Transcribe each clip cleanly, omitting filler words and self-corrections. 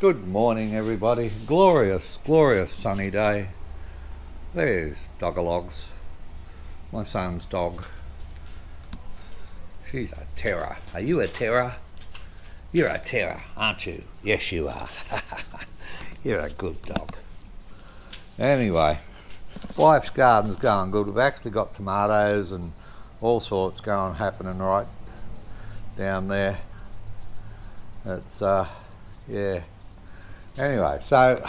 Good morning, everybody. Glorious, glorious sunny day. There's Dogalogs, my son's dog. She's a terror. Are you a terror? You're a terror, aren't you? Yes, you are. You're a good dog. Anyway, wife's garden's going good. We've actually got tomatoes and all sorts happening right down there. It's yeah. Anyway, so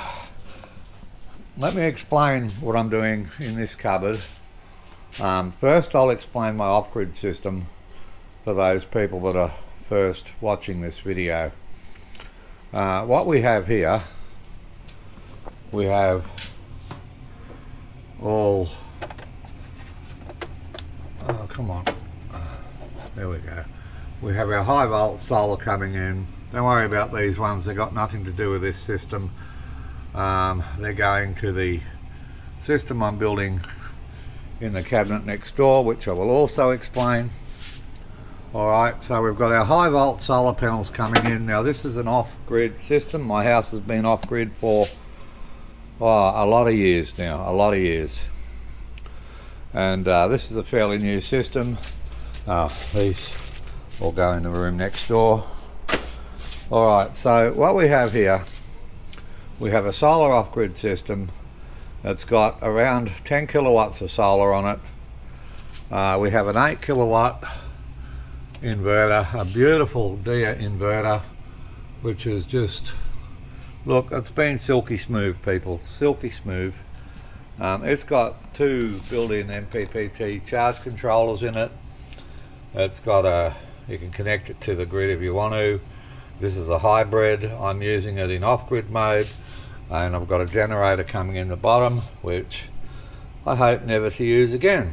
let me explain what I'm doing in this cupboard. First, I'll explain my OffGrid system for those people that are first watching this video. What we have here, we have all, oh come on, there we go. We have our high volt solar coming in. Don't worry about these ones, they've got nothing to do with this system. They're going to the system I'm building in the cabinet next door, which I will also explain. Alright, so we've got our high volt solar panels coming in. Now this is an off-grid system. My house has been off-grid for a lot of years now, a lot of years. And this is a fairly new system. These will go in the room next door. Alright, so what we have here, we have a solar off-grid system that's got around 10 kilowatts of solar on it. We have an 8 kilowatt inverter, a beautiful Dia inverter, which is just, look, it's been silky smooth, people, silky smooth. It's got two built-in MPPT charge controllers in it. It's got you can connect it to the grid if you want to. This is a hybrid. I'm using it in off-grid mode, and I've got a generator coming in the bottom, which I hope never to use again.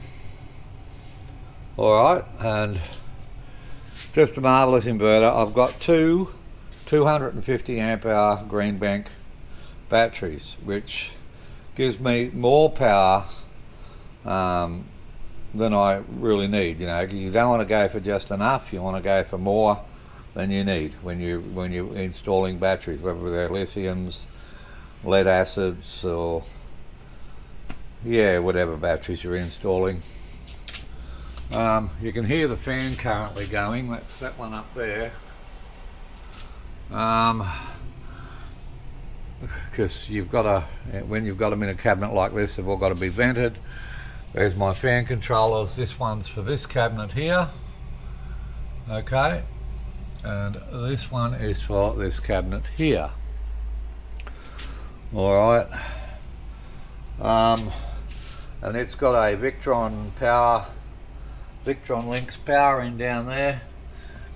Alright, and just a marvellous inverter. I've got two 250 amp hour GridBackup batteries, which gives me more power than I really need. You know, you don't want to go for just enough, you want to go for more than you need when you're installing batteries, whether they're lithiums, lead acids, or yeah, whatever batteries you're installing. You can hear the fan currently going. That's that one up there. Because you've got when you've got them in a cabinet like this, they've all got to be vented. There's my fan controllers. This one's for this cabinet here. Okay. And this one is for this cabinet here. Alright. And it's got a Victron links power in down there,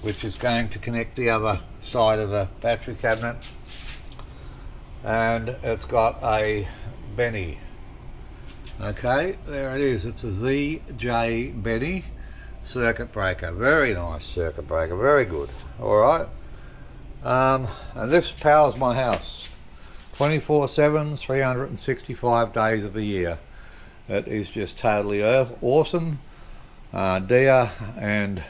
which is going to connect the other side of the battery cabinet. And it's got a Benny. Okay, there it is. It's a ZJ Benny circuit breaker. Very nice circuit breaker, very good. Alright, and this powers my house 24/7, 365 days of the year. It is just totally awesome. Dia and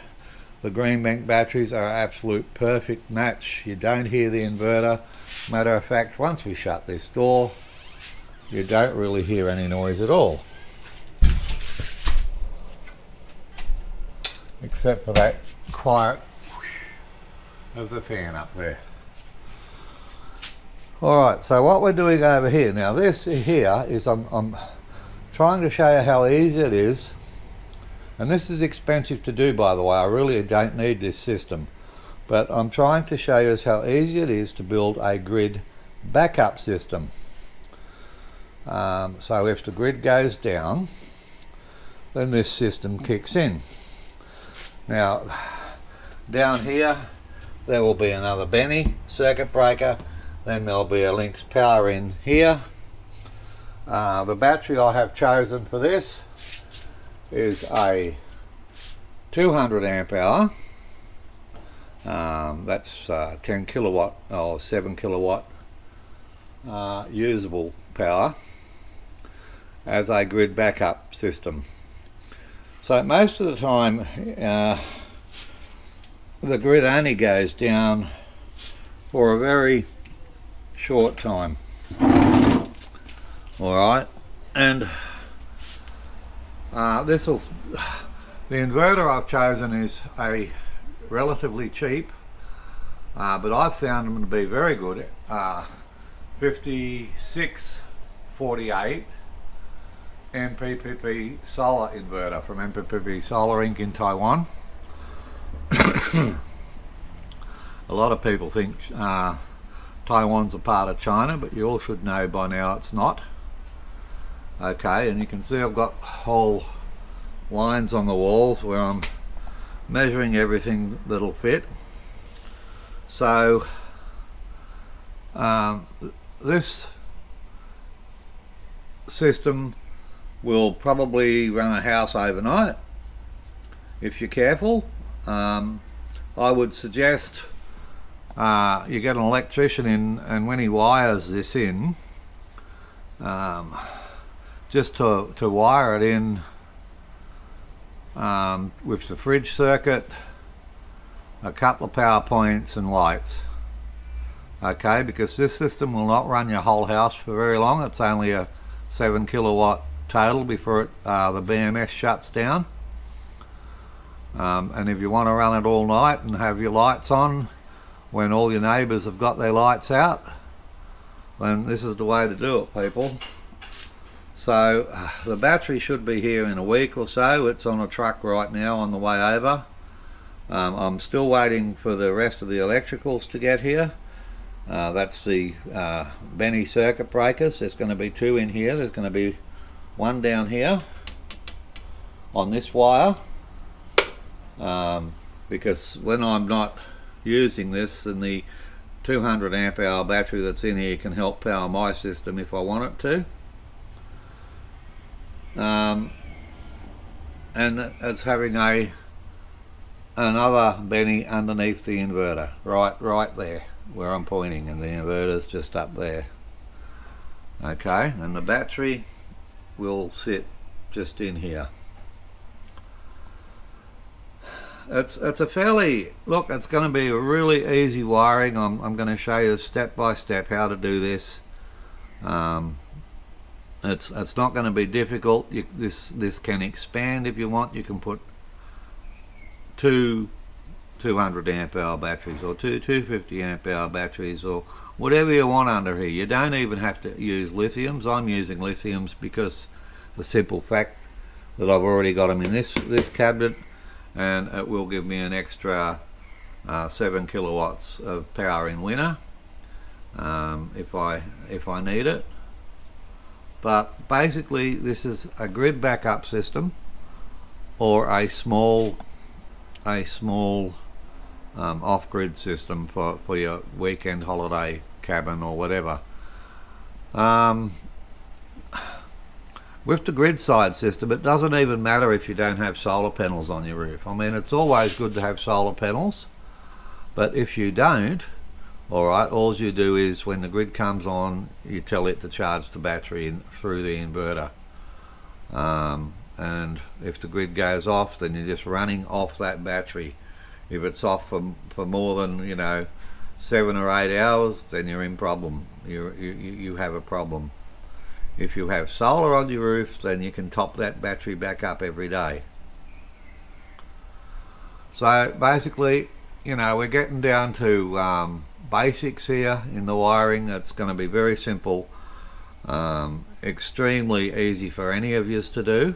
the GridBackup batteries are an absolute perfect match. You don't hear the inverter. Matter of fact, once we shut this door, you don't really hear any noise at all, except for that quiet of the fan up there. Alright, so what we're doing over here, now this here is, I'm trying to show you how easy it is, and this is expensive to do, by the way. I really don't need this system, but I'm trying to show you how easy it is to build a grid backup system. So if the grid goes down, then this system kicks in. Now down here there will be another Benny circuit breaker, then there'll be a links power in here. The battery I have chosen for this is a 200 amp hour. That's 10 kilowatt or 7 kilowatt usable power as a grid backup system. So most of the time the grid only goes down for a very short time. Alright, and the inverter I've chosen is a relatively cheap, but I've found them to be very good. 5648 MPPT solar inverter from MPPT Solar Inc. in Taiwan. A lot of people think Taiwan's a part of China, but you all should know by now it's not. Okay, and you can see I've got whole lines on the walls where I'm measuring everything that'll fit. So this system will probably run a house overnight if you're careful. I would suggest you get an electrician in, and when he wires this in, just to wire it in with the fridge circuit, a couple of power points and lights. Okay, because this system will not run your whole house for very long. It's only a 7 kilowatt total before the BMS shuts down. And if you want to run it all night and have your lights on when all your neighbours have got their lights out, then this is the way to do it, people. So the battery should be here in a week or so. It's on a truck right now on the way over. I'm still waiting for the rest of the electricals to get here. That's the Benny circuit breakers. There's going to be 2 in here. There's going to be 1 down here on this wire, because when I'm not using this, then the 200 amp hour battery that's in here can help power my system if I want it to. And it's having another Benny underneath the inverter, right there where I'm pointing, and the inverter's just up there. Okay, and the battery will sit just in here. It's a fairly, look, it's going to be a really easy wiring. I'm going to show you step by step how to do this. It's not going to be difficult. This can expand if you want. You can put 2 200 amp hour batteries or 250 amp hour batteries or whatever you want under here. You don't even have to use lithiums. I'm using lithiums because the simple fact that I've already got them in this cabinet, and it will give me an extra 7 kilowatts of power in winter if I need it. But basically this is a grid backup system, or a small off-grid system for your weekend holiday cabin or whatever. With the grid side system, it doesn't even matter if you don't have solar panels on your roof. I mean, it's always good to have solar panels, but if you don't, alright, all you do is when the grid comes on, you tell it to charge the battery through the inverter. And if the grid goes off, then you're just running off that battery. If it's off for more than 7 or 8 hours, then you're in problem. You have a problem. If you have solar on your roof, then you can top that battery back up every day. So basically, we're getting down to basics here in the wiring. That's going to be very simple, extremely easy for any of you to do.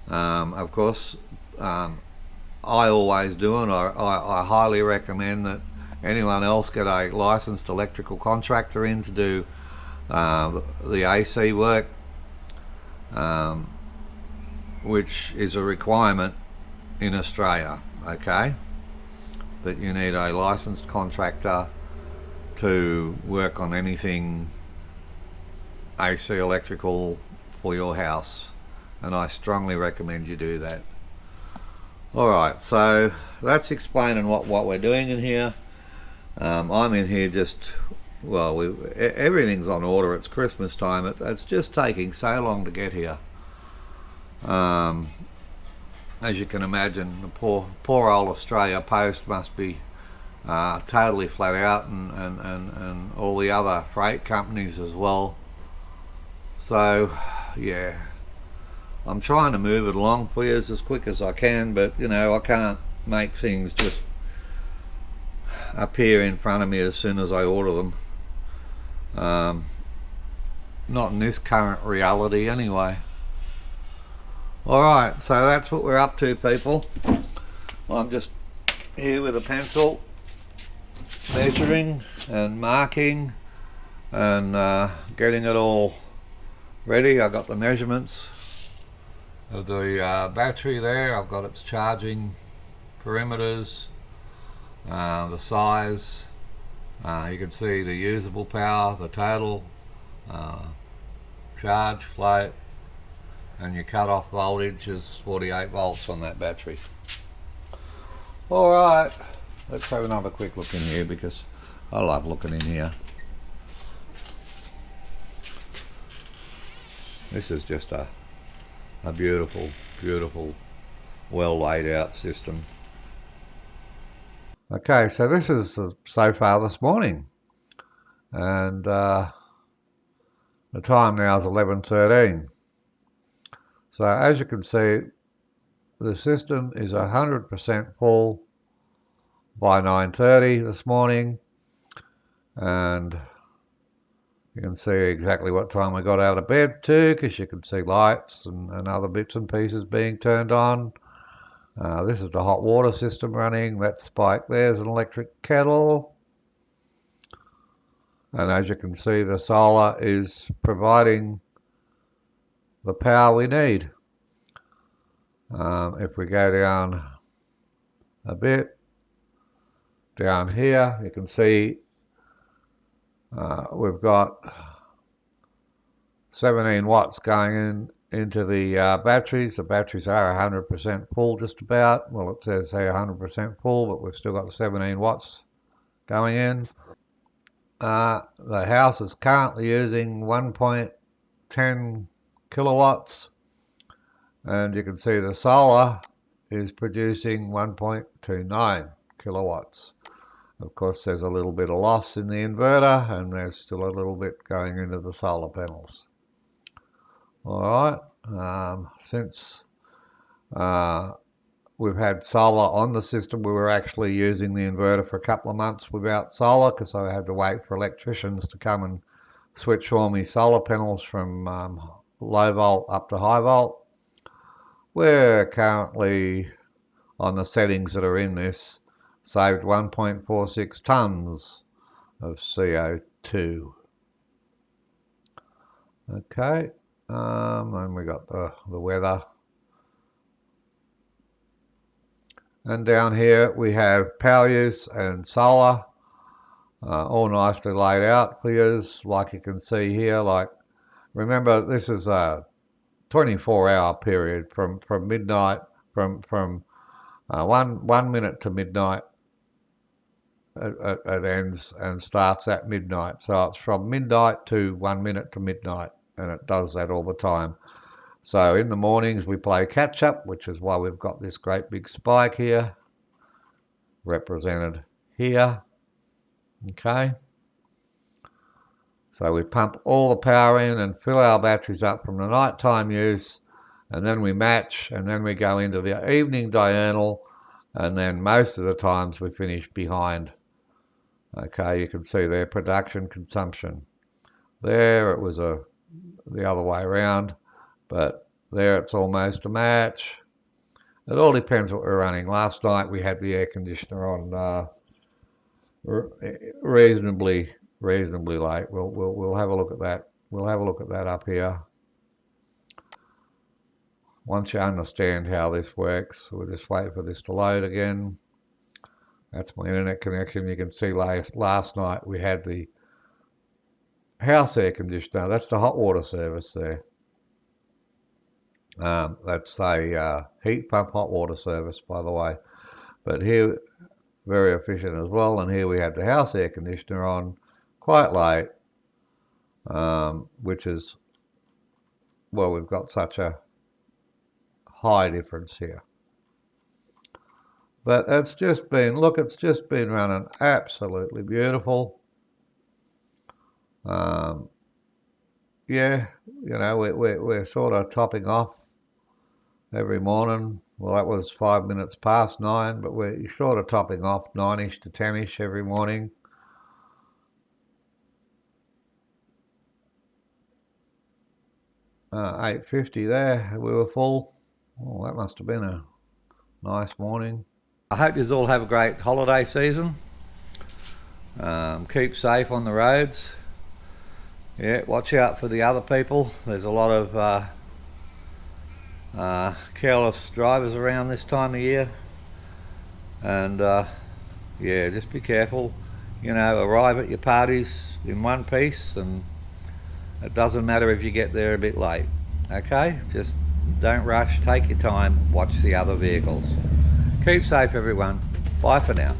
Of course, I always do, and I highly recommend that anyone else get a licensed electrical contractor in to do the AC work, which is a requirement in Australia. Okay, that you need a licensed contractor to work on anything AC electrical for your house, and I strongly recommend you do that. Alright, so that's explaining what we're doing in here. I'm in here just, well, everything's on order. It's Christmas time. It's just taking so long to get here. As you can imagine, the poor old Australia Post must be totally flat out, and all the other freight companies as well. So yeah, I'm trying to move it along for you as quick as I can, but you know, I can't make things just appear in front of me as soon as I order them. Not in this current reality anyway. Alright, so that's what we're up to, people. I'm just here with a pencil, measuring and marking and getting it all ready. I got the measurements of the battery there. I've got its charging perimeters, the size, you can see the usable power, the total charge, float, and your cut-off voltage is 48 volts on that battery. Alright, let's have another quick look in here because I love looking in here. This is just a beautiful, beautiful, well laid out system. Okay, so this is so far this morning, and the time now is 11:13. So as you can see, the system is 100% full by 9:30 this morning, and you can see exactly what time we got out of bed too, because you can see lights and other bits and pieces being turned on. This is the hot water system running. That spike there's an electric kettle. And as you can see, the solar is providing the power we need. If we go down a bit, down here, you can see we've got 17 watts going into the batteries. The batteries are 100% full just about. Well, it says here 100% full, but we've still got 17 watts going in. The house is currently using 1.10 kilowatts, and you can see the solar is producing 1.29 kilowatts. Of course, there's a little bit of loss in the inverter, and there's still a little bit going into the solar panels. Alright, since we've had solar on the system, we were actually using the inverter for a couple of months without solar because I had to wait for electricians to come and switch all my solar panels from low volt up to high volt. We're currently on the settings that are in this, saved 1.46 tons of CO2. Okay, and we got the weather. And down here we have power use and solar, all nicely laid out for you, like you can see here. Like, remember, this is a 24-hour period from midnight, from 1 minute to midnight. It ends and starts at midnight. So it's from midnight to 1 minute to midnight, and it does that all the time. So in the mornings we play catch up, which is why we've got this great big spike here, represented here. Okay. So we pump all the power in and fill our batteries up from the nighttime use, and then we match, and then we go into the evening diurnal, and then most of the times we finish behind. Okay, you can see their production consumption. There it was the other way around, but there it's almost a match. It all depends what we're running. Last night we had the air conditioner on reasonably late. We'll have a look at that. We'll have a look at that up here. Once you understand how this works, we'll just wait for this to load again. That's my internet connection. You can see last night we had the house air conditioner. That's the hot water service there. That's a heat pump hot water service, by the way. But here, very efficient as well. And here we had the house air conditioner on quite late, which is, well, we've got such a high difference here. But it's just been, look, it's just been running absolutely beautiful. Yeah, you know, we're sort of topping off every morning. Well, that was 5 minutes past 9, but we're sort of topping off 9ish to 10ish every morning. 8:50 there, we were full. Oh, that must have been a nice morning. I hope you all have a great holiday season. Keep safe on the roads. Yeah, watch out for the other people. There's a lot of careless drivers around this time of year, and yeah, just be careful. You know, arrive at your parties in one piece, and it doesn't matter if you get there a bit late. Okay, just don't rush, take your time, watch the other vehicles. Keep safe everyone. Bye for now.